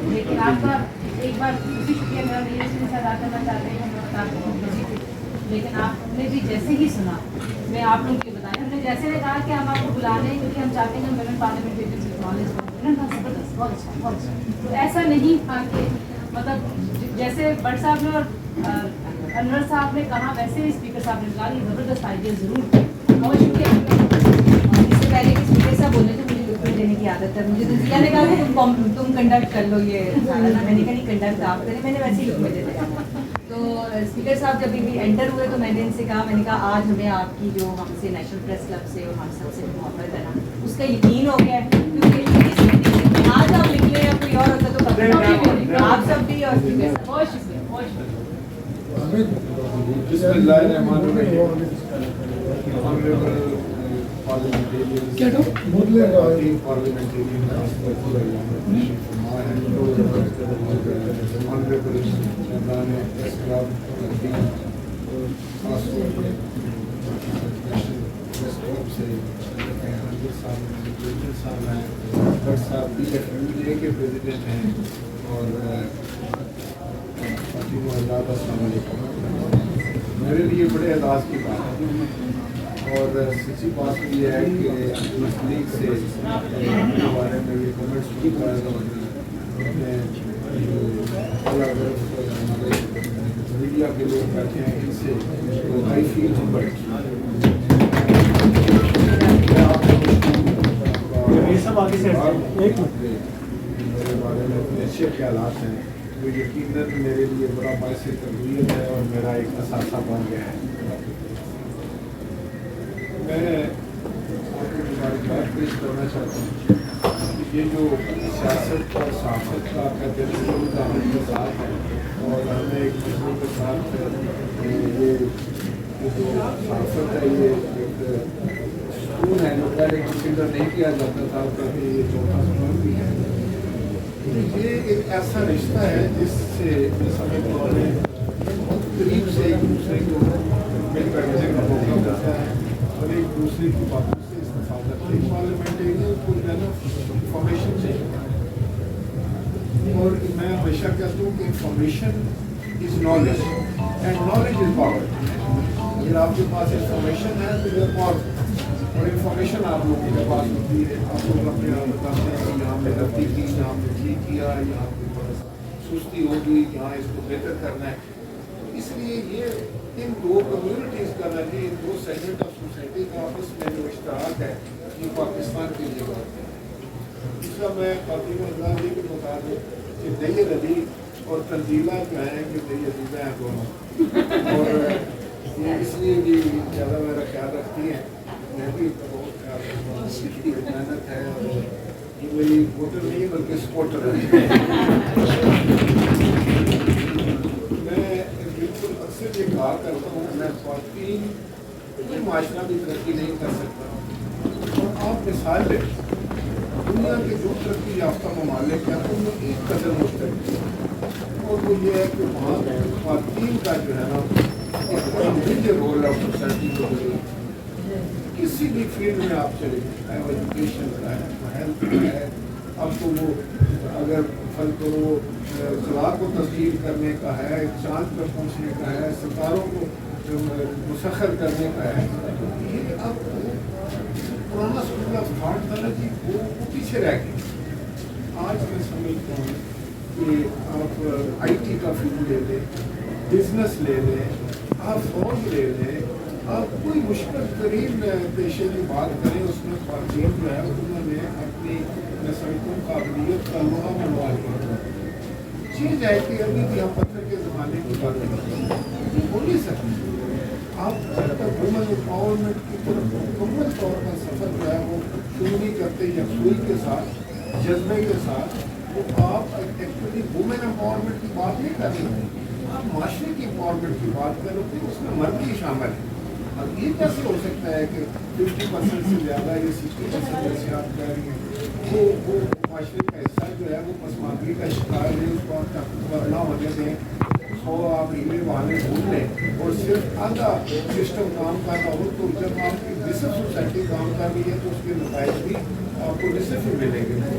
لیکن آپ کا ایک بار بھی شکریہ میرا میرے سے ادا کرنا چاہتے ہیں. ہم لوگ آپ کو بزی تھے لیکن آپ نے بھی جیسے ہی سنا میں آپ لوگوں کو بتایا ہم نے جیسے نے کہا کہ ہم آپ کو بلا لیں کیونکہ ہم چاہتے ہیں ہم ویمن پارلیمنٹ ویکینسی نالج زبردست بہت اچھا بہت اچھا. تو ایسا نہیں تھا کہ مطلب جیسے بٹ صاحب نے اور انور صاحب نے کہا ویسے ہی اسپیکر صاحب نے کہا یہ زبردست آئیڈیا ضرور تھی. بہت شکریہ. اس سے پہلے کہ اسپیکر صاحب بولے تھے مجھے لکوڈ دینے کی عادت ہے مجھے دنیا نے کہا کہ تم کنڈکٹ کر لو یہ میں نے کہا نہیں کنڈکٹ آپ کریں میں نے ویسے ہی لکوڈ دے دیا. تو اسپیکر صاحب جب بھی انٹر ہوئے تو میں نے ان سے کہا میں نے کہا آج ہمیں آپ کی جو ہم سے نیشنل پریس کلب سے اور ہم سب سے محبت ہے نا اس کا یقین ہو گیا ہے کیونکہ آج آپ نکلے یا کوئی اور ہوتا تو آپ سب بھی اور اسپیکر صاحب بہت شکریہ بہت شکریہ. بسم اللہ الرحمن الرحیم. پریزیڈنٹ ہیں اور السلام علیکم. میرے لیے بڑے اعزاز کی بات ہے اور سچی بات یہ ہے کہ مسلم سے بارے میں یہ کمنٹس بھی میں میڈیا کے لوگ بیٹھے ہیں ان سے آئی فیل ہمبل. میرے بارے میں اتنے اچھے خیالات ہیں وہ یقیناً میرے لیے بڑا باعث تربیت ہے اور میرا ایک اثاثہ بن گیا ہے. میں آپ کو مبارکباد پیش کرنا چاہتا ہوں. یہ جو سیاست اور صحافت کا دل کے ساتھ ہے اور ہمیں ایک دوسرے کے ساتھ یہ جو صحافت ہے یہ ایک سکون ہے جو پہلے کنسیڈر نہیں کیا جاتا تھا کبھی یہ چوتھا سکون بھی ہے. یہ ایک ایسا رشتہ ہے جس سے سمجھتا ہوں بہت قریب سے ایک دوسرے کو مل کر رہنے کا موقع ملتا ہے اور ایک دوسرے کی باتوں سے استفادہ کرتے ہیں. پارلیمنٹیرین کو جو ہے نا انفارمیشن چاہیے اور میں ہمیشہ کہتا ہوں کہ information is knowledge and knowledge is power. اگر آپ کے پاس انفارمیشن ہے تو یہ پاور اور انفارمیشن آپ لوگوں کے پاس ہوتی ہے. آپ لوگ اپنے آپ بتاتے ہیں کہ یہاں پہ غلطی کی یہاں پہ ٹھیک کیا یہاں پہ سستی ہوگی یہاں اس کو بہتر کرنا ہے. اس لیے یہ ان دو کمیونٹیز کا نہ ان دو سیگمنٹ آف سوسائٹی کا آپس میں جو اشتراک ہے یہ پاکستان کے لیے بات ہے. دوسرا میں خاتون اللہ جی کو بتا دوں کہ دیر علی اور تنزیلہ جو ہیں کہ دیر عزیزہ ہیں دونوں اور یہ اس لیے بھی زیادہ میرا خیال رکھتی ہیں. میں بھی بہت خیال رکھتا ہوں کی محنت ہے اور یہ میری ووٹر نہیں بلکہ سپورٹر ہے. میں بالکل اکثر یہ کہا کرتا ہوں میں خواتین کوئی معاشرہ بھی ترقی نہیں کر سکتا اور آپ مثال لیں دنیا کے جو ترقی یافتہ ممالک ہیں ان میں ایک قدر مشترک اور وہ یہ ہے کہ وہاں خواتین کا جو ہے نا ایک بڑا میجر رول ہے سوسائٹی کو کسی بھی فیلڈ میں آپ چلے چاہے وہ ایجوکیشن کا ہے ہیلتھ کا ہے. اب تو وہ اگر فرض کرو خلا کو تسلیم کرنے کا ہے چاند پر پہنچنے کا ہے ستاروں کو مسخر کرنے کا ہے. یہ اب پرانا اسکول آف تھاٹ تھا نا جی وہ پیچھے رہ گئے. آج میں سمجھتا ہوں کہ آپ آئی ٹی کا فیلڈ لے لیں بزنس لے لیں آپ فوج لے لیں آپ کوئی مشکل ترین پیشے کی بات کریں اس میں خواتین جو ہے انہوں نے اپنی سڑکوں قابلیت کا لوہا منوا لیا. چیز ہے کہ ابھی بھی ہم پتھر کے زمانے کی بات ہو نہیں سکتی. آپ وومن امپاورمنٹ کی طرف مکمل طور پر سفر جو ہے وہ شروع نہیں کرتے یکسوئی کے ساتھ جذبے کے ساتھ. تو آپ ایکچولی وومن امپاورمنٹ کی بات نہیں کر رہے آپ معاشرے کی امپاورمنٹ کی بات کرو کہ اس میں مرد بھی شامل ہے. اب یہ کیسے ہو سکتا ہے کہ 50% سے زیادہ یا 60% جیسے آپ کہہ رہی ہیں وہ معاشرے کا حصہ جو ہے وہ پسماندگی کا شکار ہے. اس کو آپ نہ ہونے دیں 100 آپ ریلے بہانے ڈھونڈ لیں اور صرف آدھا سسٹم کام کر رہا ہو تو جب آپ کی نصف سوسائٹی کام کر رہی ہے تو اس کے نتائج بھی آپ کو نصف ہی ملیں گے.